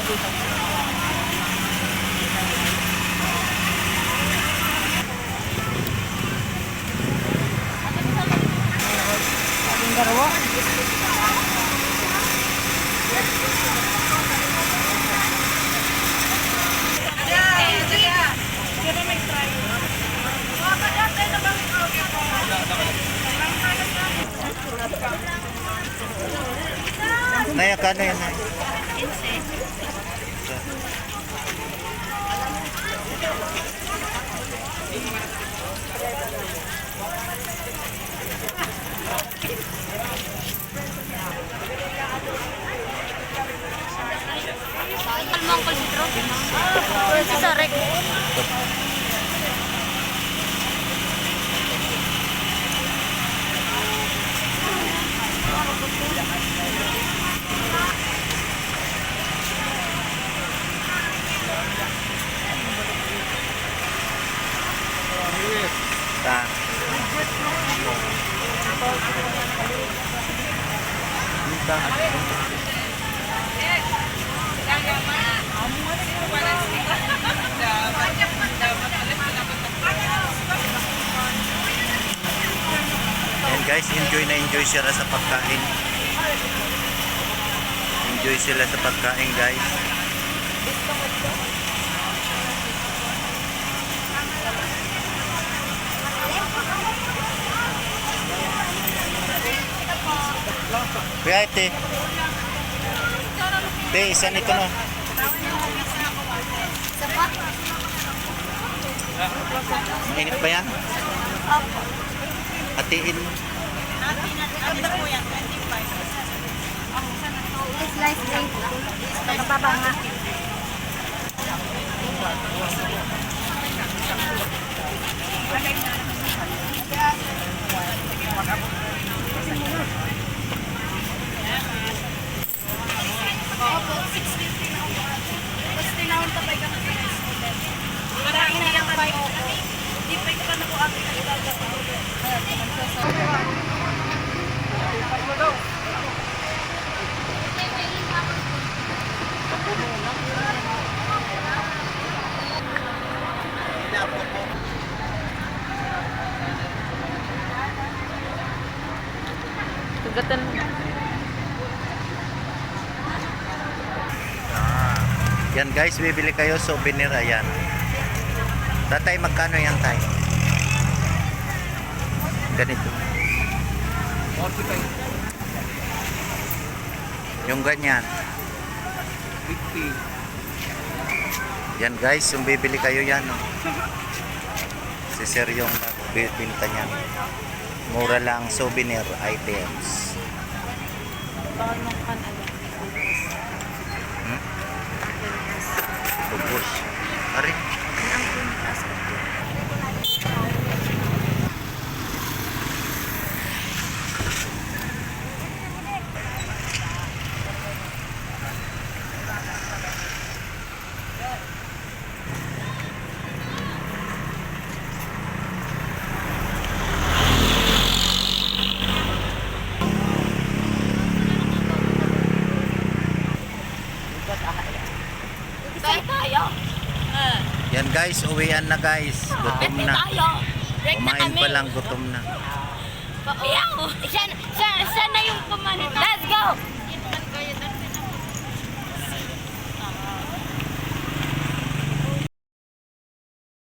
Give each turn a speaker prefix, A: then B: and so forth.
A: Darwa.
B: Naya, kano yan?
A: Mangkol dito. Sarek.
B: Ta. Ayan guys, enjoy na enjoy sila sa pagkain. Enjoy sila sa pagkain guys. Kuya ate. Te, isa nito no. Mainit ba yan? Hatiin mo.
A: Ano po yan? 25. Slice drink. Mababa nga. Tugatan.
B: Yan guys, bibili kayo souvenir. Ayan. Tatay, magkano yan tay? Ganito. 45. Yung ganyan. 50. Yan guys, yung bibili kayo yan. No? Si sir yung nagbibinta niyan. Mura lang souvenir items. Bubos. Ari. Yan guys, uwian na guys. Gutom na. Kumain pa lang, gutom na.
A: Sana yung pumanit. Let's go!